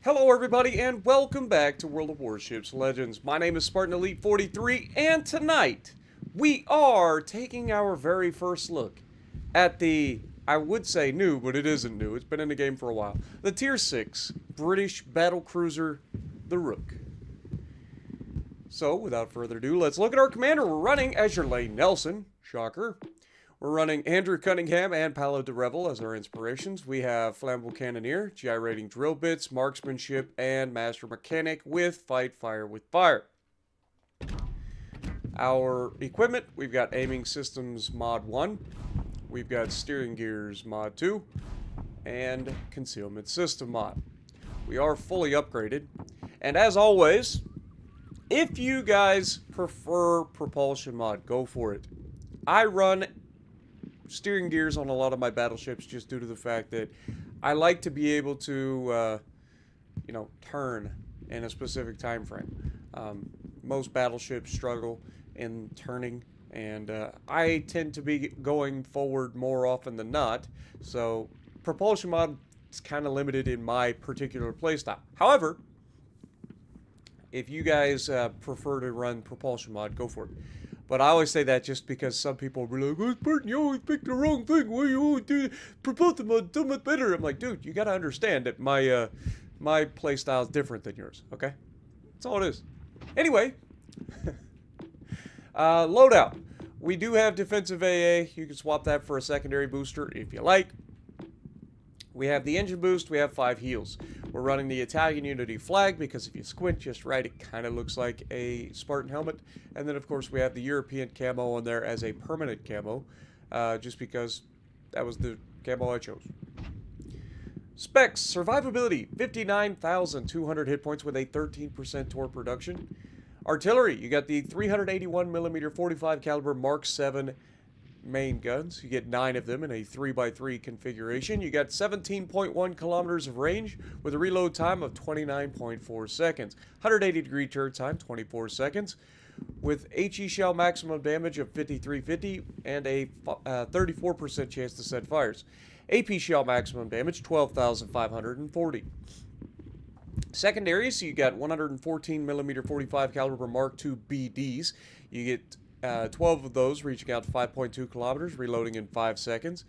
Hello everybody and welcome back to World of Warships Legends. My name is Spartan Elite 43 and tonight we are taking our very first look at the, I would say new, but it isn't new, it's been in the game for a while, the Tier 6 British battle cruiser, the Rook. So without further ado, let's look at our commander. We're running Azure Lane Nelson, shocker. We're running Andrew Cunningham and Paolo de Revel as our inspirations. We have Flammable Cannoneer, Gyrating Drill Bits, Marksmanship, and Master Mechanic with Fight Fire with Fire. Our equipment, we've got Aiming Systems Mod 1, we've got Steering Gears Mod 2, and Concealment System Mod. We are fully upgraded. And as always, if you guys prefer Propulsion Mod, go for it. I run steering gears on a lot of my battleships just due to the fact that I like to be able to, turn in a specific time frame. Most battleships struggle in turning, and I tend to be going forward more often than not, so propulsion mod is kind of limited in my particular playstyle. However, if you guys prefer to run propulsion mod, go for it. But I always say that just because some people will be like, oh, Spartan, you always pick the wrong thing. Why you always do propulsion mod so much better? I'm like, dude, you got to understand that my my play style is different than yours, okay? That's all it is. Anyway, loadout. We do have defensive AA. You can swap that for a secondary booster if you like. We have the engine boost, we have 5 heals. We're running the Italian Unity flag because if you squint just right, it kind of looks like a Spartan helmet. And then, of course, we have the European camo on there as a permanent camo, just because that was the camo I chose. Specs, survivability, 59,200 hit points with a 13% torque reduction. Artillery, you got the 381mm 45 caliber Mark 7 main guns. You get 9 of them in a 3x3 configuration. You got 17.1 kilometers of range with a reload time of 29.4 seconds. 180 degree turret time, 24 seconds. With HE shell maximum damage of 5350 and a 34% chance to set fires. AP shell maximum damage, 12,540. Secondaries, so you got 114mm 45 caliber Mark II BDs. You get 12 of those reaching out to 5.2 kilometers, reloading in 5 seconds.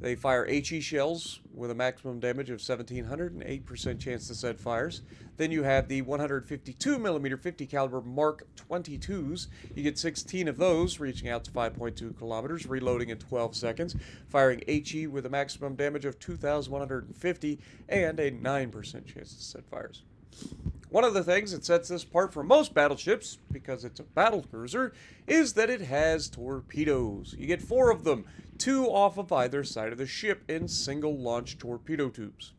They fire HE shells with a maximum damage of 1,700 and 8% chance to set fires. Then you have the 152mm 50 caliber Mark 22s. You get 16 of those, reaching out to 5.2 kilometers, reloading in 12 seconds, firing HE with a maximum damage of 2,150 and a 9% chance to set fires. One of the things that sets this apart from most battleships, because it's a battle cruiser, is that it has torpedoes. You get 4 of them, 2 off of either side of the ship in single launch torpedo tubes.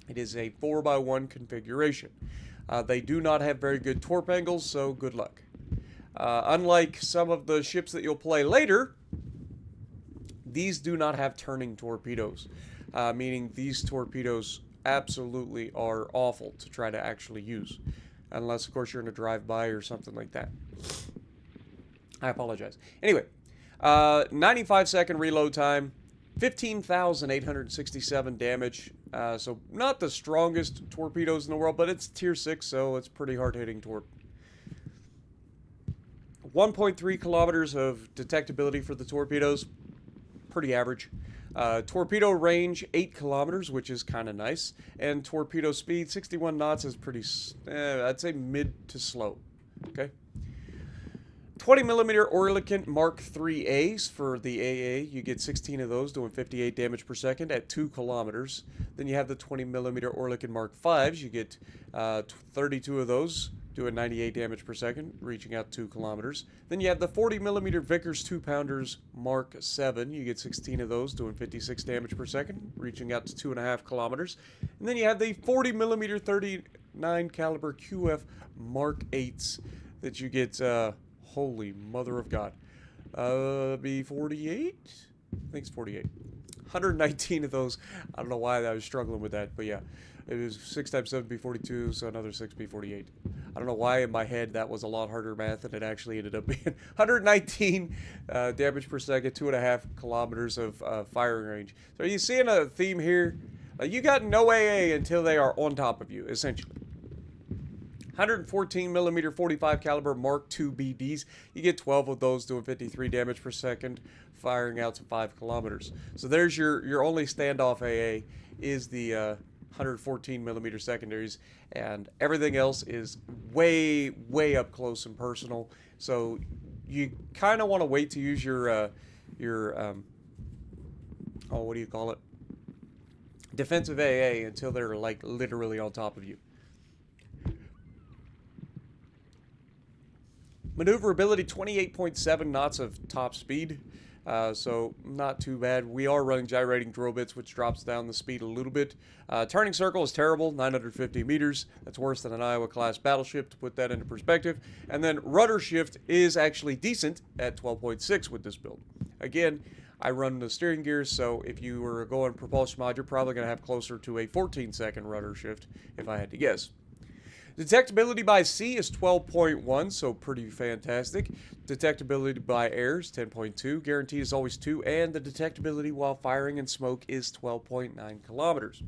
It is a 4x1 configuration. They do not have very good torp angles, so good luck. Unlike some of the ships that you'll play later, these do not have turning torpedoes, meaning these torpedoes absolutely are awful to try to actually use, unless of course you're in a drive-by or something like that. I apologize. Anyway, 95-second reload time, 15,867 damage, so not the strongest torpedoes in the world, but it's tier 6, so it's pretty hard-hitting torp. 1.3 kilometers of detectability for the torpedoes, pretty average. Torpedo range, 8 kilometers, which is kind of nice. And torpedo speed, 61 knots is pretty, I'd say mid to slow. Okay. 20mm Oerlikon Mark 3As for the AA. You get 16 of those, doing 58 damage per second at 2 kilometers. Then you have the 20mm Oerlikon Mark 5s. You get 32 of those, doing 98 damage per second, reaching out 2 kilometers. Then you have the 40mm Vickers 2-pounders Mark 7. You get 16 of those, doing 56 damage per second, reaching out to 2.5 kilometers. And then you have the 40mm 39 caliber QF Mark 8s that you get, holy mother of God, be 48? I think it's 48. 119 of those. I don't know why I was struggling with that, but yeah. It was 6 times 7 be 42, so another 6 be 48. I don't know why in my head that was a lot harder math than it actually ended up being. 119 damage per second, 2.5 kilometers of firing range. So are you seeing a theme here? You got no AA until they are on top of you, essentially. 114 millimeter 45 caliber Mark II BDs. You get 12 of those doing 53 damage per second, firing out to 5 kilometers. So there's your only standoff AA is the 114 millimeter secondaries, and everything else is way up close and personal. So you kind of want to wait to use your what do you call it? Defensive AA until they're like literally on top of you. Maneuverability, 28.7 knots of top speed, so not too bad. We are running gyrating drill bits, which drops down the speed a little bit. Turning circle is terrible, 950 meters. That's worse than an Iowa-class battleship, to put that into perspective. And then rudder shift is actually decent at 12.6 with this build. Again, I run the steering gears, so if you were going propulsion mod, you're probably going to have closer to a 14-second rudder shift, if I had to guess. Detectability by sea is 12.1, so pretty fantastic. Detectability by air is 10.2. Guaranteed is always 2. And the detectability while firing in smoke is 12.9 kilometers.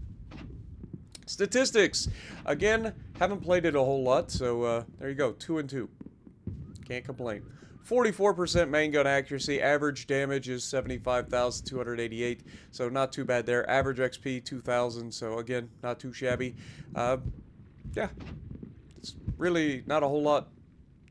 Statistics. Again, haven't played it a whole lot, so there you go. 2 and 2. Can't complain. 44% main gun accuracy. Average damage is 75,288, so not too bad there. Average XP 2,000, so again, not too shabby. Yeah. Really not a whole lot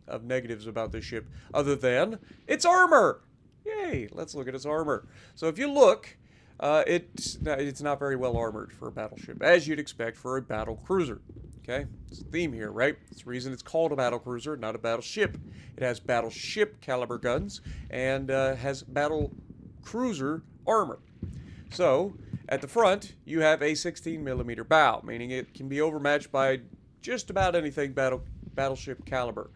of negatives about this ship other than its armor. Yay, let's look at its armor. So if you look, it's not very well armored for a battleship, as you'd expect for a battle cruiser. Okay, it's a theme here, right? It's the reason it's called a battle cruiser, not a battleship. It has battleship caliber guns and has battle cruiser armor. So at the front, you have a 16 millimeter bow, meaning it can be overmatched by just about anything battleship caliber.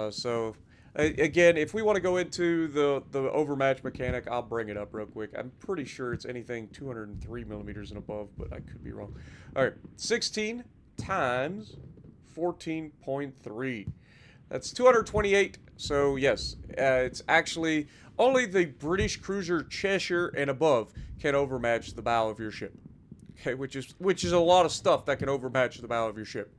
So again, if we want to go into the overmatch mechanic, I'll bring it up real quick. I'm pretty sure it's anything 203 millimeters and above, but I could be wrong. All right, 16 times 14.3. That's 228. So yes, it's actually only the British cruiser Cheshire and above can overmatch the bow of your ship. Okay, which is a lot of stuff that can overmatch the bow of your ship.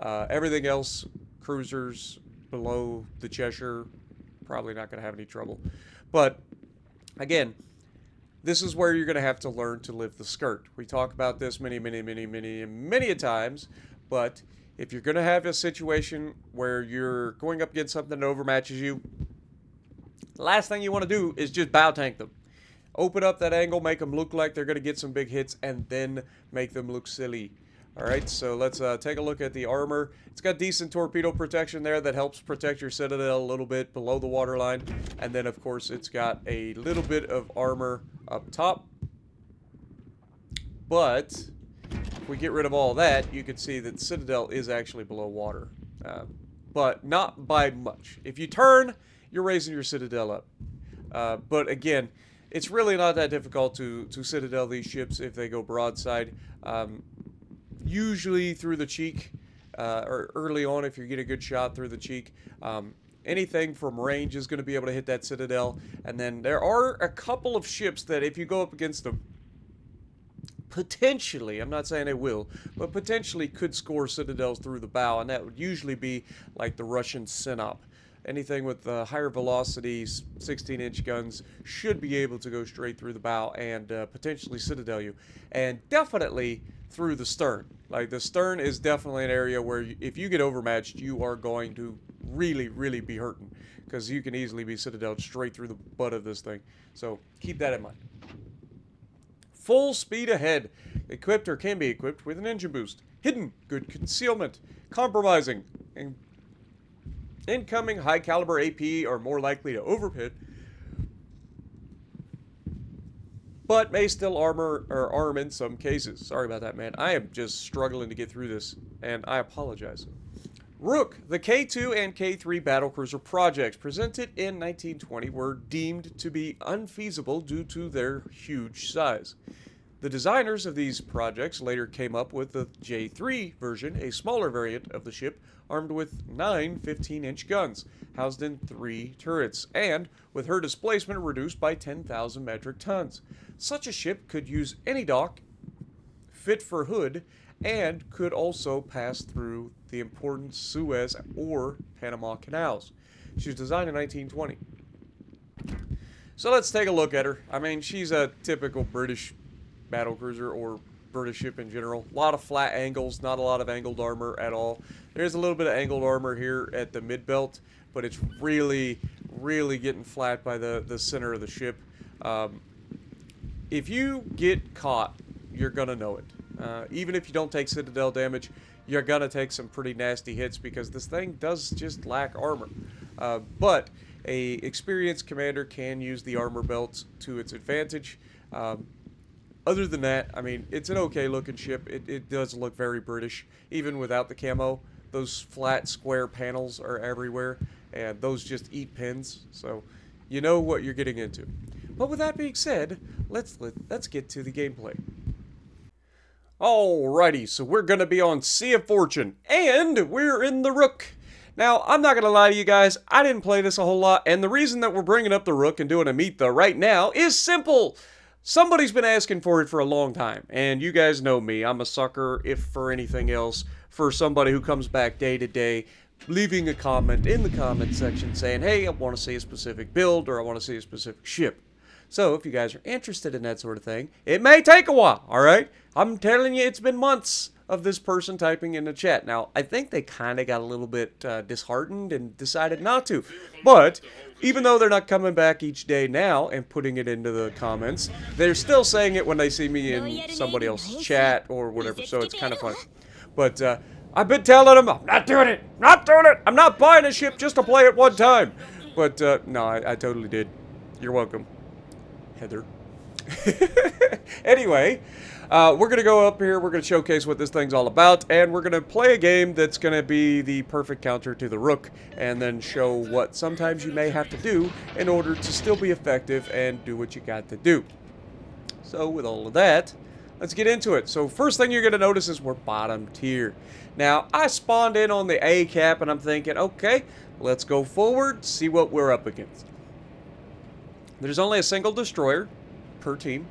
Everything else, cruisers below the Cheshire, probably not going to have any trouble. But again, this is where you're going to have to learn to live the skirt. We talk about this many a times, but if you're going to have a situation where you're going up against something that overmatches you, the last thing you want to do is just bow tank them. Open up that angle, make them look like they're going to get some big hits, and then make them look silly. Alright, so let's take a look at the armor. It's got decent torpedo protection there that helps protect your citadel a little bit below the waterline. And then, of course, it's got a little bit of armor up top. But if we get rid of all that, you can see that citadel is actually below water. But not by much. If you turn, you're raising your citadel up. But again, it's really not that difficult to citadel these ships if they go broadside. Usually through the cheek, or early on if you get a good shot through the cheek. Anything from range is going to be able to hit that citadel. And then there are a couple of ships that if you go up against them, potentially, I'm not saying they will, but potentially could score citadels through the bow. And that would usually be like the Russian Sinop. Anything with higher velocity, 16-inch guns should be able to go straight through the bow and potentially citadel you. And definitely through the stern. Like, the stern is definitely an area where if you get overmatched, you are going to really be hurting, because you can easily be citadeled straight through the butt of this thing. So keep that in mind. Full speed ahead. Equipped or can be equipped with an engine boost. Hidden. Good concealment. Compromising. And incoming high caliber AP are more likely to overpit, but may still arm in some cases. Sorry about that, man. I am just struggling to get through this, and I apologize. Rook, the K2 and K3 battlecruiser projects presented in 1920 were deemed to be unfeasible due to their huge size. The designers of these projects later came up with the J3 version, a smaller variant of the ship, armed with 9 15-inch guns, housed in 3 turrets, and with her displacement reduced by 10,000 metric tons. Such a ship could use any dock fit for Hood and could also pass through the important Suez or Panama canals. She was designed in 1920. So let's take a look at her. I mean, she's a typical British battlecruiser or British ship in general. A lot of flat angles, not a lot of angled armor at all. There's a little bit of angled armor here at the mid-belt, but it's really, really getting flat by the center of the ship. If you get caught, you're going to know it. Even if you don't take Citadel damage, you're going to take some pretty nasty hits because this thing does just lack armor. But a experienced commander can use the armor belt to its advantage. Other than that, I mean, it's an okay looking ship. It does look very British, even without the camo. Those flat square panels are everywhere, and those just eat pins, so you know what you're getting into. But with that being said, let's get to the gameplay. Alrighty, so we're going to be on Sea of Fortune, and we're in the Rook. Now, I'm not going to lie to you guys, I didn't play this a whole lot, and the reason that we're bringing up the Rook and doing a meet the right now is simple. Somebody's been asking for it for a long time, and you guys know me. I'm a sucker, if for anything else, for somebody who comes back day to day, leaving a comment in the comment section saying, hey, I want to see a specific build, or I want to see a specific ship. So, if you guys are interested in that sort of thing, it may take a while, alright? I'm telling you, it's been months of this person typing in the chat. Now, I think they kind of got a little bit disheartened and decided not to. But, even though they're not coming back each day now and putting it into the comments, they're still saying it when they see me in somebody else's chat or whatever, so it's kind of funny. But, I've been telling them, I'm not doing it, I'm not buying a ship just to play it one time. But, no, I totally did. You're welcome, Heather. Anyway, we're going to go up here, we're going to showcase what this thing's all about, and we're going to play a game that's going to be the perfect counter to the Rook, and then show what sometimes you may have to do in order to still be effective and do what you got to do. So with all of that, let's get into it. So first thing you're going to notice is we're bottom tier. Now, I spawned in on the A cap, and I'm thinking, okay, let's go forward, see what we're up against. There's only a single destroyer per team.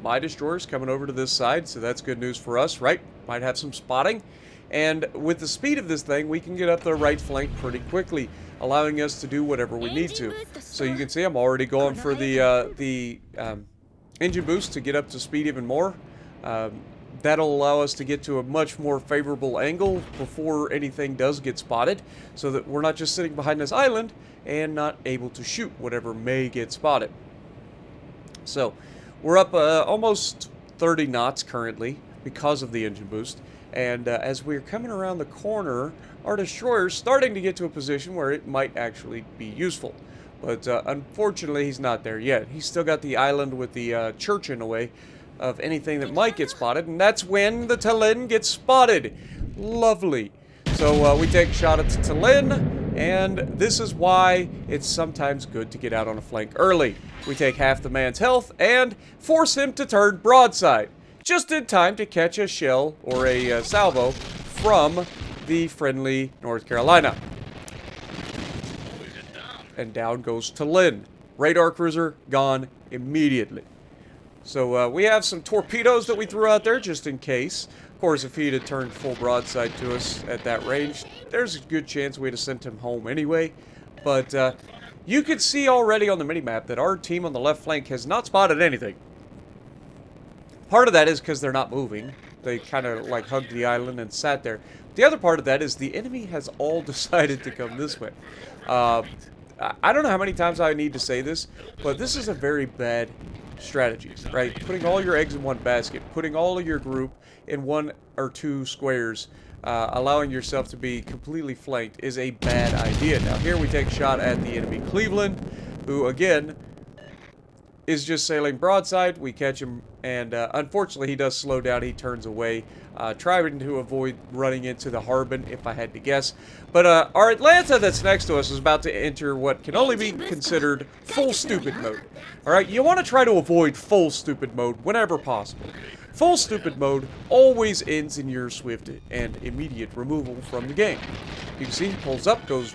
My destroyer's coming over to this side, so that's good news for us, right? Might have some spotting. And with the speed of this thing, we can get up the right flank pretty quickly, allowing us to do whatever we need to. So you can see I'm already going for the engine boost to get up to speed even more. That'll allow us to get to a much more favorable angle before anything does get spotted, so that we're not just sitting behind this island and not able to shoot whatever may get spotted. So, we're up almost 30 knots currently because of the engine boost, and as we're coming around the corner, our destroyer's starting to get to a position where it might actually be useful. But unfortunately, he's not there yet. He's still got the island with the church in the way of anything that might get spotted, and that's when the Tallinn gets spotted. Lovely. So we take a shot at the Tallinn, and this is why it's sometimes good to get out on a flank early. We take half the man's health and force him to turn broadside, just in time to catch a shell or a salvo from the friendly North Carolina. And down goes Tallinn. Radar cruiser gone immediately. So we have some torpedoes that we threw out there just in case. Of course, if he'd have turned full broadside to us at that range, there's a good chance we'd have sent him home anyway. But you could see already on the minimap that our team on the left flank has not spotted anything. Part of that is because they're not moving. They kind of like hugged the island and sat there. The other part of that is the enemy has all decided to come this way. I don't know how many times I need to say this, but this is a very bad strategy, right? Putting all your eggs in one basket, putting all of your group in one or two squares, allowing yourself to be completely flanked is a bad idea. Now here we take a shot at the enemy Cleveland, who again is just sailing broadside. We catch him, and unfortunately he does slow down. He turns away, trying to avoid running into the Harbin, if I had to guess. But our Atlanta that's next to us is about to enter what can only be considered full stupid mode. Alright, you want to try to avoid full stupid mode whenever possible. Full stupid mode always ends in your swift and immediate removal from the game. You can see he pulls up, goes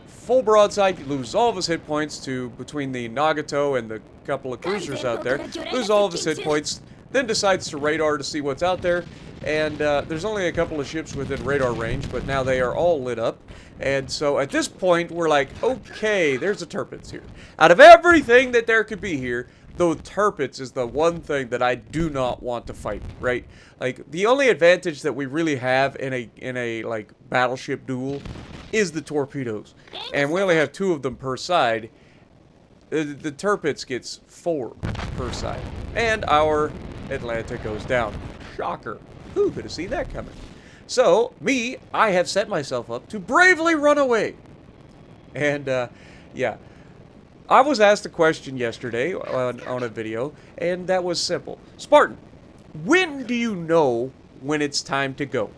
full broadside, loses all of his hit points to between the Nagato and the couple of cruisers out there. Lose all of his hit points, then decides to radar to see what's out there. And there's only a couple of ships within radar range, but now they are all lit up. And so at this point, we're like, okay, there's a Tirpitz here. Out of everything that there could be here, the Tirpitz is the one thing that I do not want to fight, right? Like, the only advantage that we really have in a like battleship duel is the torpedoes, and we only have 2 of them per side. The Tirpitz gets 4 per side, and our Atlanta goes down. Shocker! Who could have seen that coming? So I have set myself up to bravely run away, and yeah. I was asked a question yesterday on a video, and that was simple. Spartan, when do you know when it's time to go?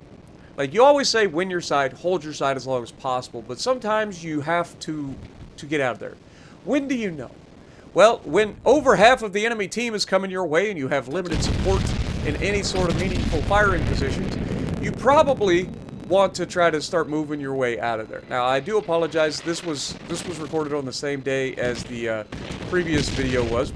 Like, you always say win your side, hold your side as long as possible, but sometimes you have to get out of there. When do you know? Well, when over half of the enemy team is coming your way and you have limited support in any sort of meaningful firing positions, you probably want to try to start moving your way out of there. Now, I do apologize. This was recorded on the same day as the previous video was,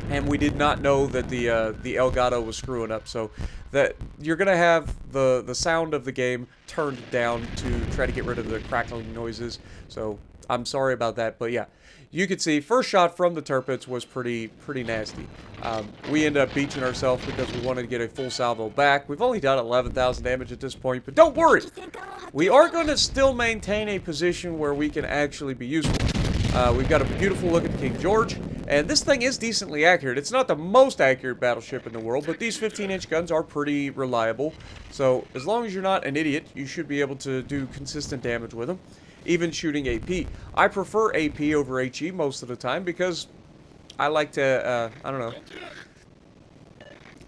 and we did not know that the Elgato was screwing up. So that you're gonna have the sound of the game turned down to try to get rid of the crackling noises. So I'm sorry about that, but yeah. You can see, first shot from the Tirpitz was pretty nasty. We ended up beaching ourselves because we wanted to get a full salvo back. We've only done 11,000 damage at this point, but don't worry! We are going to still maintain a position where we can actually be useful. We've got a beautiful look at the King George, and this thing is decently accurate. It's not the most accurate battleship in the world, but these 15-inch guns are pretty reliable. So, as long as you're not an idiot, you should be able to do consistent damage with them. Even shooting AP. I prefer AP over HE most of the time because I like to, I don't know,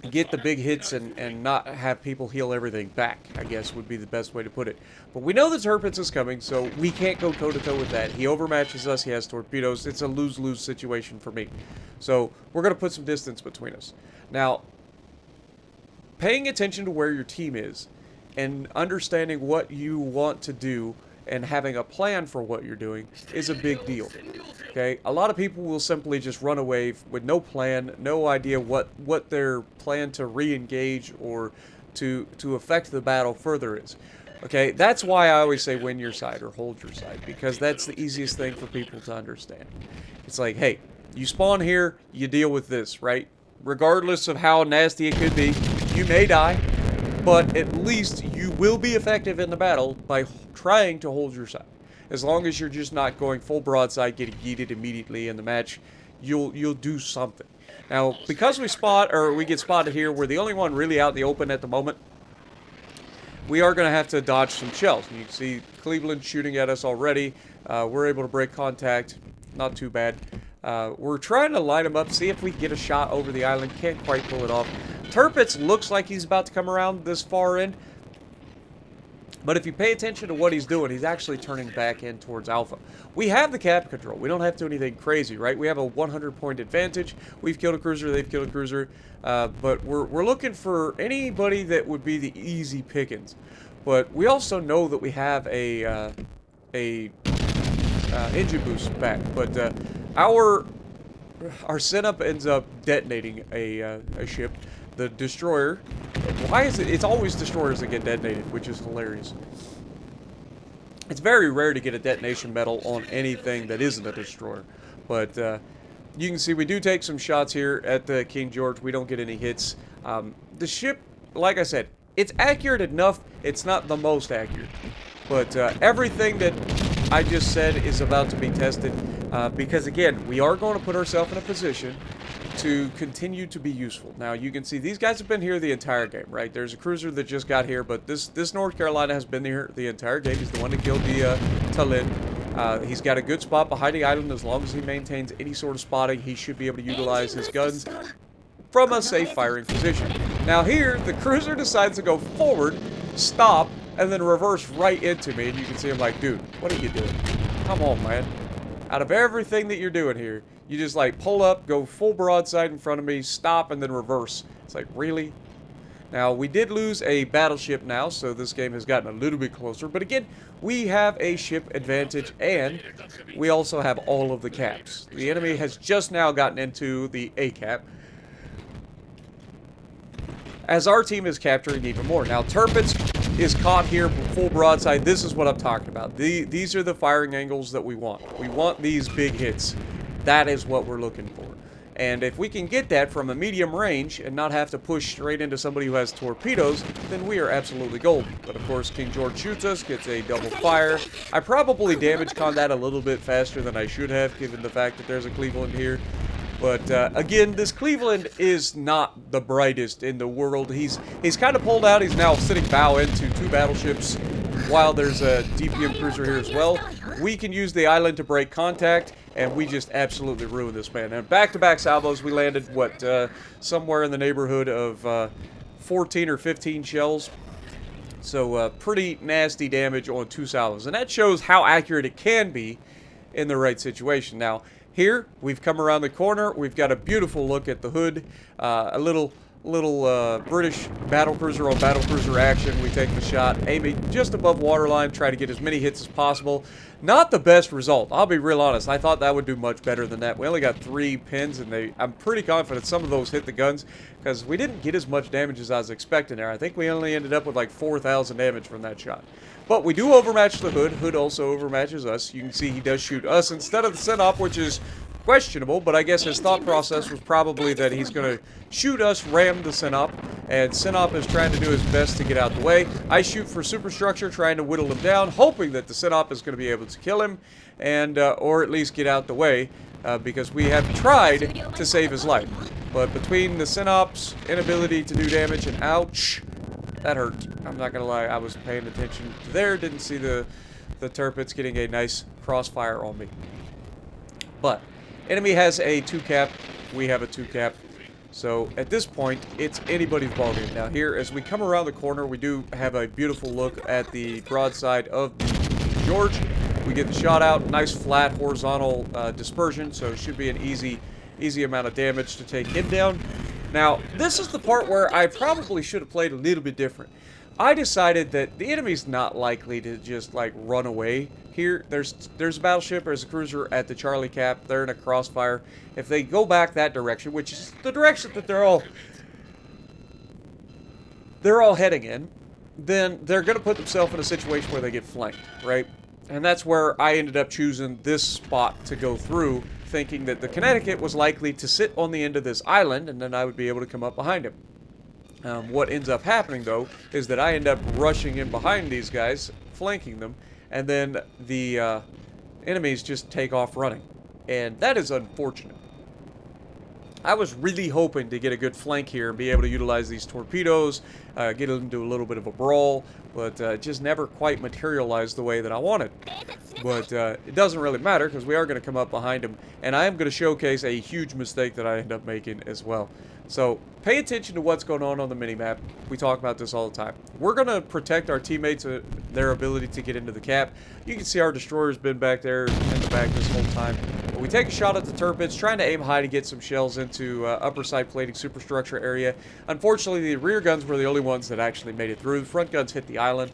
get the big hits and not have people heal everything back, I guess would be the best way to put it. But we know the Tirpitz is coming, so we can't go toe-to-toe with that. He overmatches us, he has torpedoes. It's a lose-lose situation for me. So we're going to put some distance between us. Now, paying attention to where your team is and understanding what you want to do and having a plan for what you're doing is a big deal. Okay, a lot of people will simply just run away with no plan, no idea what their plan to re-engage or to affect the battle further is. Okay, that's why I always say win your side or hold your side, because that's the easiest thing for people to understand. It's like, hey, you spawn here, you deal with this, right? Regardless of how nasty it could be, you may die, but at least you will be effective in the battle by trying to hold your side. As long as you're just not going full broadside, getting yeeted immediately in the match, you'll do something. Now, because we get spotted here, we're the only one really out in the open at the moment. We are going to have to dodge some shells. You can see Cleveland shooting at us already. We're able to break contact. Not too bad. We're trying to line them up, see if we can get a shot over the island. Can't quite pull it off. Tirpitz looks like he's about to come around this far in. But if you pay attention to what he's doing, he's actually turning back in towards Alpha. We have the cap control. We don't have to do anything crazy, right? We have a 100-point advantage. We've killed a cruiser. They've killed a cruiser. But we're looking for anybody that would be the easy pickings. But we also know that we have a engine boost back. But our setup ends up detonating a ship. The destroyer. Why is it? It's always destroyers that get detonated, which is hilarious. It's very rare to get a detonation medal on anything that isn't a destroyer. But you can see we do take some shots here at the King George. We don't get any hits. The ship, like I said, it's accurate enough. It's not the most accurate. But everything that I just said is about to be tested. Because, again, we are going to put ourselves in a position to continue to be useful. Now, you can see these guys have been here the entire game, right? There's a cruiser that just got here, but this North Carolina has been here the entire game. He's the one that killed the Talin. He's got a good spot behind the island. As long as he maintains any sort of spotting, he should be able to utilize his guns from a safe firing position. Now here, the cruiser decides to go forward, stop, and then reverse right into me, and you can see him like, dude, what are you doing? Come on, man. Out of everything that you're doing here, you just like pull up, go full broadside in front of me, stop, and then reverse. It's like, really? Now, we did lose a battleship now, so this game has gotten a little bit closer. But again, we have a ship advantage, and we also have all of the caps. The enemy has just now gotten into the A cap. as our team is capturing even more. Now, Tirpitz is caught here full broadside. This is what I'm talking about. These are the firing angles that we want. We want these big hits. That is what we're looking for. And if we can get that from a medium range and not have to push straight into somebody who has torpedoes, then we are absolutely golden. But of course, King George shoots us, gets a double fire. I probably damage con that a little bit faster than I should have, given the fact that there's a Cleveland here. But again, this Cleveland is not the brightest in the world. He's kind of pulled out. He's now sitting bow into 2 battleships, while there's a DPM cruiser here as well. We can use the island to break contact, and we just absolutely ruined this man. And back-to-back salvos, we landed, what, somewhere in the neighborhood of 14 or 15 shells. So pretty nasty damage on 2 salvos. And that shows how accurate it can be in the right situation. Now, here, we've come around the corner. We've got a beautiful look at the hood. A little British battlecruiser on battlecruiser action. We take the shot, aim it just above waterline, try to get as many hits as possible. Not the best result. I'll be real honest. I thought that would do much better than that. We only got 3 pins, and I'm pretty confident some of those hit the guns because we didn't get as much damage as I was expecting there. I think we only ended up with like 4,000 damage from that shot. But we do overmatch the hood. Hood also overmatches us. You can see he does shoot us instead of the Synop, which is questionable, but I guess his thought process was probably that he's going to shoot us, ram the Synop, and Synop is trying to do his best to get out the way. I shoot for superstructure, trying to whittle him down, hoping that the Synop is going to be able to kill him, and or at least get out the way, because we have tried to save his life. But between the Synop's inability to do damage and ouch, that hurt. I'm not going to lie, I was paying attention there, didn't see the Tirpitz getting a nice crossfire on me. But enemy has a 2-cap, we have a 2-cap. So at this point, it's anybody's ballgame. Now here, as we come around the corner, we do have a beautiful look at the broadside of the George. We get the shot out, nice flat horizontal dispersion, so it should be an easy amount of damage to take him down. Now, this is the part where I probably should have played a little bit different. I decided that the enemy's not likely to just, like, run away here. There's a battleship, there's a cruiser at the Charlie Cap. They're in a crossfire. If they go back that direction, which is the direction that they're all heading in, then they're going to put themselves in a situation where they get flanked, right? And that's where I ended up choosing this spot to go through, thinking that the Connecticut was likely to sit on the end of this island, and then I would be able to come up behind him. What ends up happening, though, is that I end up rushing in behind these guys, flanking them, and then the enemies just take off running. And that is unfortunate. I was really hoping to get a good flank here and be able to utilize these torpedoes, get into a little bit of a brawl, but it just never quite materialized the way that I wanted. But it doesn't really matter because we are going to come up behind him, and I am going to showcase a huge mistake that I end up making as well. So pay attention to what's going on the minimap. We talk about this all the time. We're going to protect our teammates, their ability to get into the cap. You can see our destroyer's been back there in the back this whole time. But we take a shot at the Tirpitz, trying to aim high to get some shells into upper side plating superstructure area. Unfortunately, the rear guns were the only ones that actually made it through. The front guns hit the island.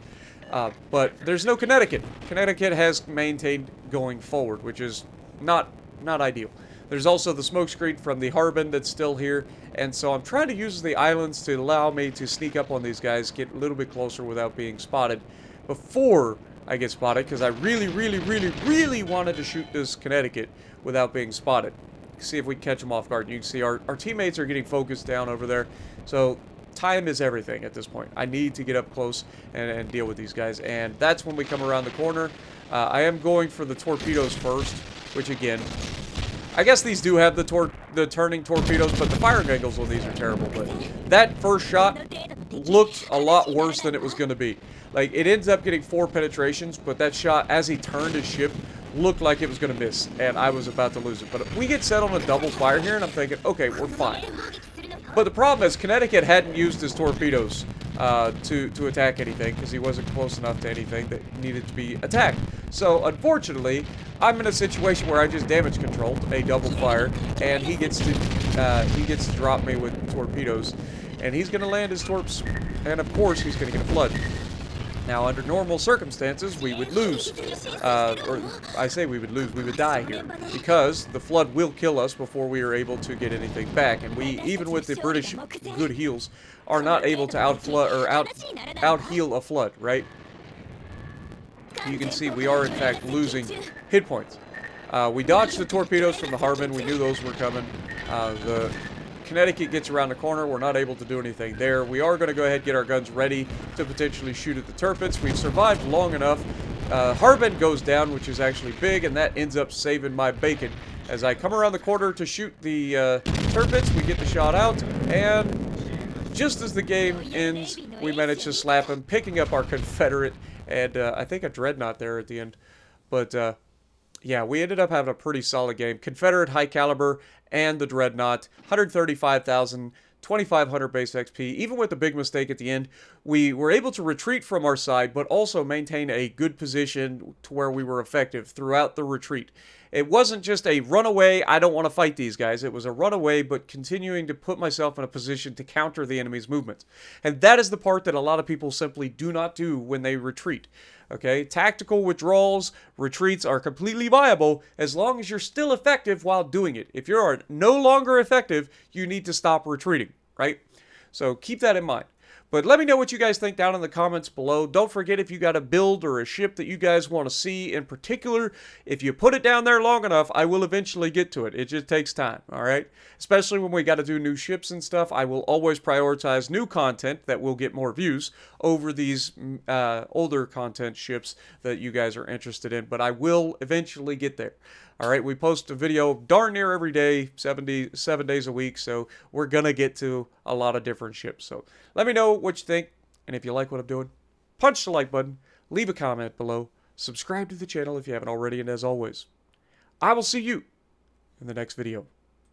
But there's no Connecticut. Connecticut has maintained going forward, which is not ideal. There's also the smokescreen from the Harbin that's still here, and so I'm trying to use the islands to allow me to sneak up on these guys, get a little bit closer without being spotted before I get spotted, because I really wanted to shoot this Connecticut without being spotted. See if we can catch them off guard. You can see our teammates are getting focused down over there, so time is everything at this point. I need to get up close and deal with these guys, and that's when we come around the corner. I am going for the torpedoes first, which again, I guess these do have the turning torpedoes, but the firing angles on these are terrible. But that first shot looked a lot worse than it was going to be. Like, it ends up getting 4 penetrations, but that shot, as he turned his ship, looked like it was going to miss, and I was about to lose it. But we get set on a double fire here, and I'm thinking, okay, we're fine. But the problem is, Connecticut hadn't used his torpedoes to attack anything, because he wasn't close enough to anything that needed to be attacked. So, unfortunately, I'm in a situation where I just damage controlled a double fire, and he gets to drop me with torpedoes, and he's going to land his torps, and of course he's going to get a flood. Now, under normal circumstances, we would lose. Or I say we would lose, we would die here. Because the flood will kill us before we are able to get anything back. And we, even with the British good heals, are not able to out-heal a flood, right? You can see we are, in fact, losing hit points. We dodged the torpedoes from the Harbin. We knew those were coming. The Connecticut gets around the corner. We're not able to do anything there. We are going to go ahead and get our guns ready to potentially shoot at the Tirpitz. We've survived long enough. Harbin goes down, which is actually big, and that ends up saving my bacon. As I come around the corner to shoot the Tirpitz, we get the shot out, and just as the game ends, we manage to slap him, picking up our Confederate, and I think a dreadnought there at the end. But yeah, we ended up having a pretty solid game. Confederate high caliber and the dreadnought, 135,000, 2,500 base XP. Even with the big mistake at the end, we were able to retreat from our side, but also maintain a good position to where we were effective throughout the retreat. It wasn't just a runaway, I don't want to fight these guys. It was a runaway, but continuing to put myself in a position to counter the enemy's movements. And that is the part that a lot of people simply do not do when they retreat. Okay, tactical withdrawals, retreats are completely viable as long as you're still effective while doing it. If you're no longer effective, you need to stop retreating, right? So keep that in mind. But let me know what you guys think down in the comments below. Don't forget, if you got a build or a ship that you guys want to see in particular, if you put it down there long enough, I will eventually get to it. It just takes time, all right? Especially when we got to do new ships and stuff, I will always prioritize new content that will get more views over these older content ships that you guys are interested in. But I will eventually get there. All right, we post a video darn near every day, 7 days a week, so we're going to get to a lot of different ships. So let me know what you think, and if you like what I'm doing, punch the like button, leave a comment below, subscribe to the channel if you haven't already, and as always, I will see you in the next video.